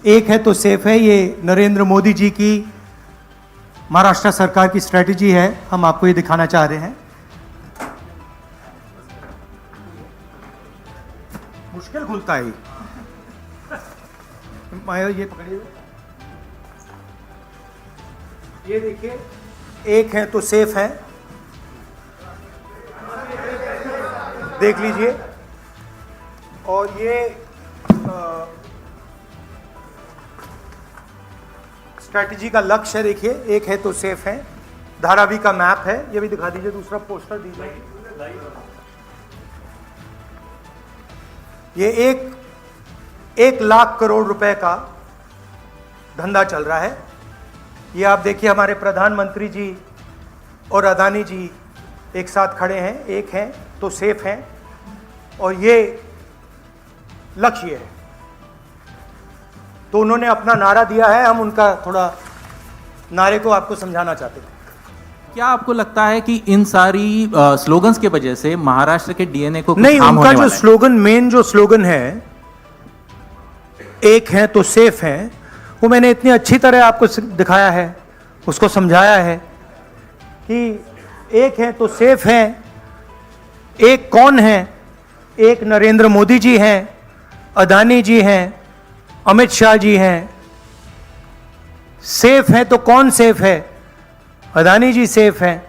एक है तो सेफ है, ये नरेंद्र मोदी जी की महाराष्ट्र सरकार की स्ट्रेटजी है। हम आपको ये दिखाना चाह रहे हैं। मुश्किल खुलता है ये पकड़िए, ये देखिए, एक है तो सेफ है, देख लीजिए। और ये स्ट्रैटेजी का लक्ष्य है, देखिए, एक है तो सेफ है। धारावी का मैप है, ये भी दिखा दीजिए, दूसरा पोस्टर दीजिए। ये एक लाख करोड़ रुपए का धंधा चल रहा है। ये आप देखिए, हमारे प्रधानमंत्री जी और अदानी जी एक साथ खड़े हैं, एक हैं तो सेफ हैं, और ये लक्ष्य है। तो उन्होंने अपना नारा दिया है, हम उनका थोड़ा नारे को आपको समझाना चाहते हैं। क्या आपको लगता है कि इन सारी स्लोगन्स के वजह से महाराष्ट्र के डीएनए को नहीं, उनका जो स्लोगन, मेन जो स्लोगन है, एक है तो सेफ है, वो मैंने इतनी अच्छी तरह आपको दिखाया है, उसको समझाया है कि एक है तो सेफ है। एक कौन है? एक नरेंद्र मोदी जी हैं, अदानी जी हैं, अमित शाह जी हैं। सेफ है तो कौन सेफ है? अदानी जी सेफ हैं।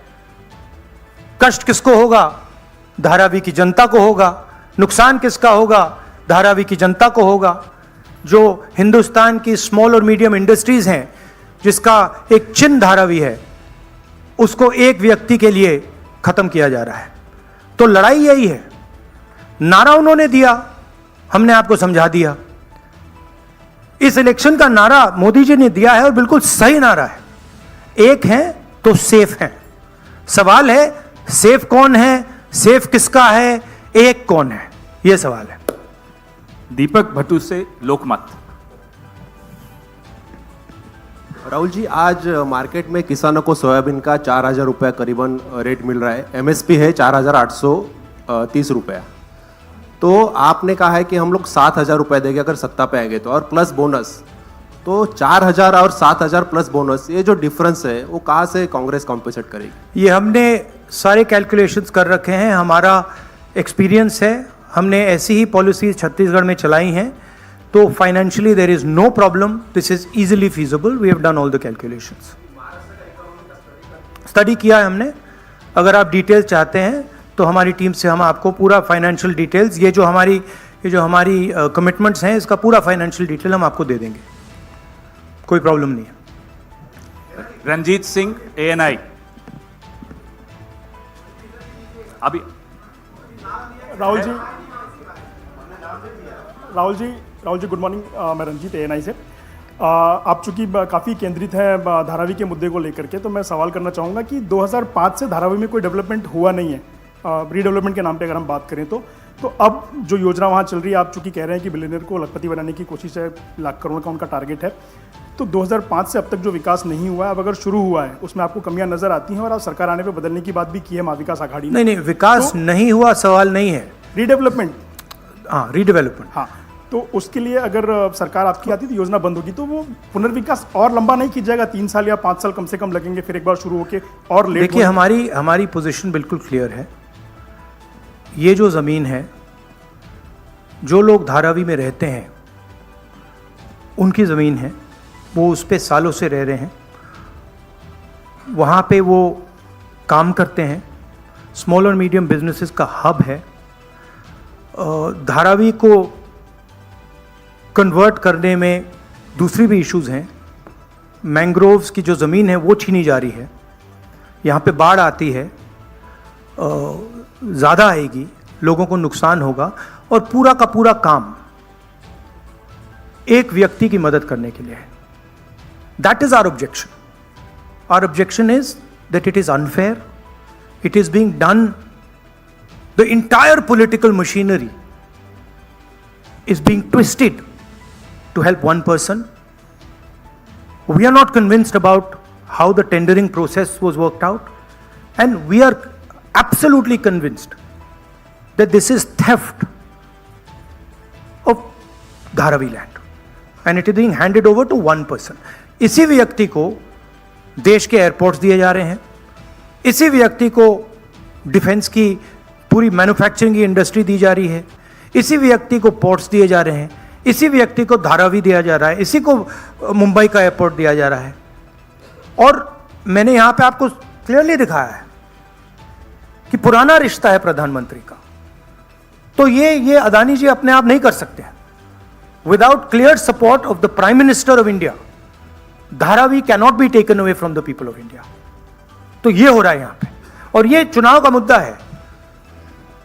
कष्ट किसको होगा? धारावी की जनता को होगा। नुकसान किसका होगा? धारावी की जनता को होगा। जो हिंदुस्तान की स्मॉल और मीडियम इंडस्ट्रीज हैं, जिसका एक चिन्ह धारावी है, उसको एक व्यक्ति के लिए खत्म किया जा रहा है। तो लड़ाई यही है। नारा उन्होंने दिया, हमने आपको समझा दिया। इस इलेक्शन का नारा मोदी जी ने दिया है और बिल्कुल सही नारा है। एक है तो सेफ है। सवाल है, सेफ कौन है, सेफ किसका है, एक कौन है, यह सवाल है। दीपक भट्टू से लोकमत। राहुल जी, आज मार्केट में किसानों को सोयाबीन का 4,000 रुपये करीबन रेट मिल रहा है। एमएसपी है 4,830 रुपया। तो आपने कहा है कि हम लोग 7,000 रुपये देंगे अगर सत्ता पे आएंगे तो, और प्लस बोनस। तो 4,000 और 7,000 प्लस बोनस, ये जो डिफरेंस है वो कहाँ से कांग्रेस कॉम्पेंसेट करेगी? ये हमने सारे कैलकुलेशंस कर रखे हैं, हमारा एक्सपीरियंस है, हमने ऐसी ही पॉलिसीज छत्तीसगढ़ में चलाई हैं। तो financially there is no problem, this is easily feasible, we have done all the calculations. Study किया है हमने। अगर आप डिटेल्स चाहते हैं तो हमारी टीम से हम आपको पूरा फाइनेंशियल डिटेल्स, ये जो हमारी कमिटमेंट्स हैं, इसका पूरा फाइनेंशियल डिटेल हम आपको दे देंगे, कोई प्रॉब्लम नहीं है। रंजीत सिंह, ANI। अभी राहुल जी गुड मॉर्निंग। मैं रंजीत, ANI से। आप चूंकि काफ़ी केंद्रित हैं धारावी के मुद्दे को लेकर के, तो मैं सवाल करना चाहूँगा कि 2005 से धारावी में कोई डेवलपमेंट हुआ नहीं है, रीडेवलपमेंट के नाम पे अगर हम बात करें तो अब जो योजना वहाँ चल रही है, आप चूंकि कह रहे हैं कि बिलियनियर को लखपति बनाने की कोशिश है, लाख करोड़ का उनका टारगेट है, तो 2005 से अब तक जो विकास नहीं हुआ है, अब अगर शुरू हुआ है, उसमें आपको कमियां नजर आती हैं, और आप सरकार आने पे बदलने की बात भी की है महाविकास आघाड़ी ने। नहीं, विकास तो, नहीं हुआ सवाल नहीं है, रीडेवलपमेंट। हाँ, रीडेवलपमेंट। हाँ, तो उसके लिए अगर सरकार आपकी आती तो योजना बंद होगी, तो वो पुनर्विकास और लंबा नहीं किया जाएगा? 3 साल या 5 साल कम से कम लगेंगे, फिर एक बार शुरू होके और लेट। देखिए, हमारी पोजीशन बिल्कुल क्लियर है। ये जो ज़मीन है, जो लोग धारावी में रहते हैं, उनकी ज़मीन है, वो उस पे सालों से रह रहे हैं, वहाँ पे वो काम करते हैं, स्मॉल और मीडियम बिजनेसेस का हब है। धारावी को कन्वर्ट करने में दूसरी भी इश्यूज़ हैं। मैंग्रोव्स की जो ज़मीन है वो छीनी जा रही है, यहाँ पे बाढ़ आती है, ज़्यादा आएगी, लोगों को नुकसान होगा, और पूरा का पूरा काम एक व्यक्ति की मदद करने के लिए है। That is our objection. Our objection is that it is unfair, it is being done, the entire political machinery is being twisted to help one person. We are not convinced about how the tendering process was worked out, and we are absolutely convinced that this is theft of Dharavi land. And it is being handed over to one person. इसी व्यक्ति को देश के airports दिए जा रहे हैं, इसी व्यक्ति को डिफेंस की पूरी मैन्युफैक्चरिंग की इंडस्ट्री दी जा रही है, इसी व्यक्ति को पोर्ट्स दिए जा रहे हैं, इसी व्यक्ति को धारावी दिया जा रहा है, इसी को मुंबई का एयरपोर्ट दिया जा रहा है। और मैंने यहां पे आपको क्लियरली दिखाया है कि पुराना रिश्ता है प्रधानमंत्री का। तो ये अदानी जी अपने आप नहीं कर सकते हैं। Without clear support of the prime minister of India, Dharavi cannot be taken away from the people of India. तो ये हो रहा है यहां पे, और ये चुनाव का मुद्दा है,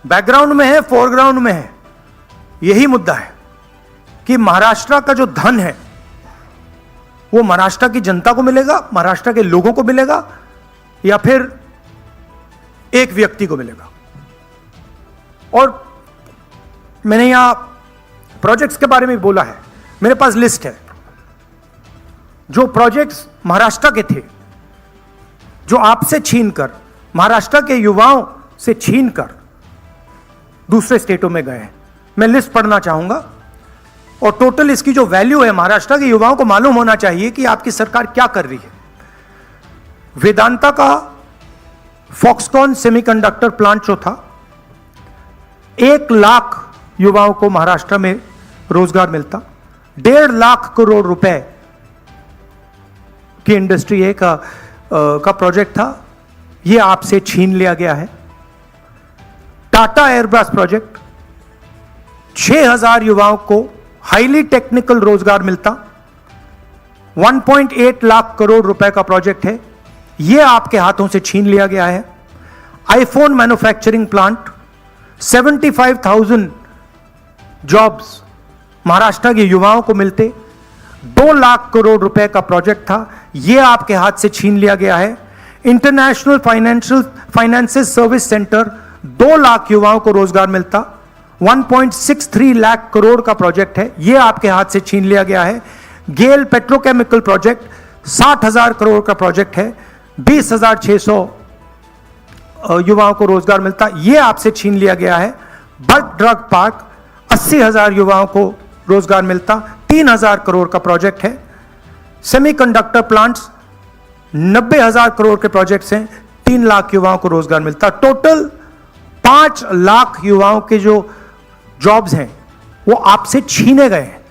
बैकग्राउंड में है, फोरग्राउंड में है। यही मुद्दा है कि महाराष्ट्र का जो धन है वो महाराष्ट्र की जनता को मिलेगा, महाराष्ट्र के लोगों को मिलेगा, या फिर एक व्यक्ति को मिलेगा। और मैंने यहां प्रोजेक्ट्स के बारे में बोला है, मेरे पास लिस्ट है जो प्रोजेक्ट्स महाराष्ट्र के थे, जो आपसे छीनकर, महाराष्ट्र के युवाओं से छीनकर दूसरे स्टेटों में गए हैं। मैं लिस्ट पढ़ना चाहूंगा, और टोटल इसकी जो वैल्यू है, महाराष्ट्र के युवाओं को मालूम होना चाहिए कि आपकी सरकार क्या कर रही है। वेदांता का फॉक्सकॉन सेमीकंडक्टर प्लांट जो था, 1 लाख युवाओं को महाराष्ट्र में रोजगार मिलता। 1.5 लाख करोड़ रुपए की इंडस्ट्री का प्रोजेक्ट था, यह आपसे छीन लिया गया है। टाटा एयरबस प्रोजेक्ट, 6,000 युवाओं को हाईली टेक्निकल रोजगार मिलता। 1.8 लाख करोड़ रुपए का प्रोजेक्ट है, यह आपके हाथों से छीन लिया गया है। IPhone manufacturing plant, 75,000 jobs Maharashtra के युवाओं को मिलते। 2 लाख करोड़ रुपए का प्रोजेक्ट था, यह आपके हाथ से छीन लिया गया है। International finances service centre, 2 lakh युवाओं को रोजगार मिलता। 1.63 लाख करोड़ का प्रोजेक्ट है, यह आपके हाथ से छीन लिया गया है। गेल पेट्रोकेमिकल प्रोजेक्ट, 60,000 करोड़ का प्रोजेक्ट है, 20,600 युवाओं को रोजगार मिलता, यह आपसे छीन लिया गया है। बर्थ ड्रग पार्क, 80,000 युवाओं को रोजगार मिलता, 3,000 करोड़ का प्रोजेक्ट है। सेमीकंडक्टर प्लांट्स, 90,000 करोड़ के प्रोजेक्ट्स हैं, 3 लाख युवाओं को रोजगार मिलता। टोटल 5 लाख युवाओं के जो जॉब्स हैं वो आपसे छीने गए हैं।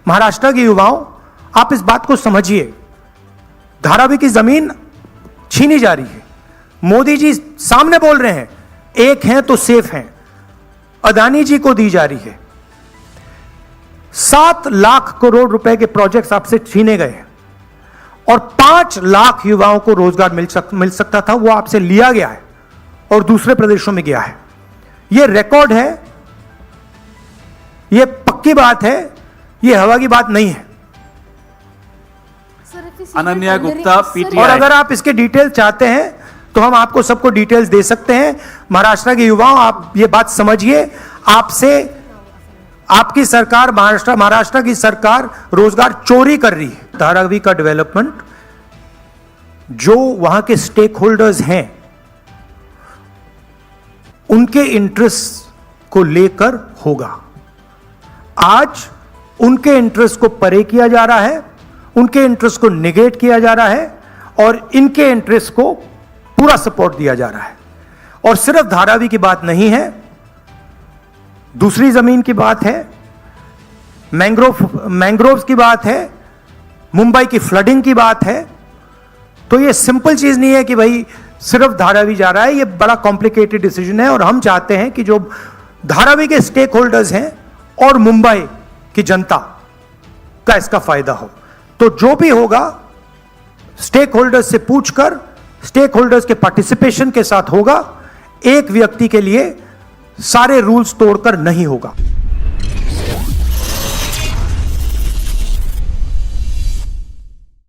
महाराष्ट्र के युवाओं, आप इस बात को समझिए, धारावी की जमीन छीनी जा रही है। मोदी जी सामने बोल रहे हैं, एक हैं तो सेफ हैं, अदानी जी को दी जा रही है। 7 लाख करोड़ रुपए के प्रोजेक्ट्स आपसे छीने गए हैं, और 5 लाख युवाओं को रोजगार मिल सकता था, वो आपसे लिया गया है और दूसरे प्रदेशों में गया है। यह रिकॉर्ड है, यह पक्की बात है, यह हवा की बात नहीं है। अनन्या गुप्ता, और पीटीआई। अगर आप इसके डिटेल चाहते हैं तो हम आपको सबको डिटेल्स दे सकते हैं। महाराष्ट्र के युवाओं, आप ये बात समझिए, आपसे आपकी सरकार, महाराष्ट्र की सरकार रोजगार चोरी कर रही है। धारावी का डेवलपमेंट जो वहां के स्टेक होल्डर्स हैं उनके इंटरेस्ट को लेकर होगा। आज उनके इंटरेस्ट को परे किया जा रहा है, उनके इंटरेस्ट को नेगेट किया जा रहा है, और इनके इंटरेस्ट को पूरा सपोर्ट दिया जा रहा है। और सिर्फ धारावी की बात नहीं है, दूसरी जमीन की बात है, मैंग्रोव्स की बात है, मुंबई की फ्लडिंग की बात है। तो ये सिंपल चीज नहीं है कि भाई सिर्फ धारावी जा रहा है, ये बड़ा कॉम्प्लिकेटेड डिसीजन है। और हम चाहते हैं कि जो धारावी के स्टेक होल्डर्स हैं और मुंबई की जनता का इसका फायदा हो। तो जो भी होगा स्टेक होल्डर्स से पूछकर, स्टेक होल्डर्स के पार्टिसिपेशन के साथ होगा। एक व्यक्ति के लिए सारे रूल्स तोड़कर नहीं होगा।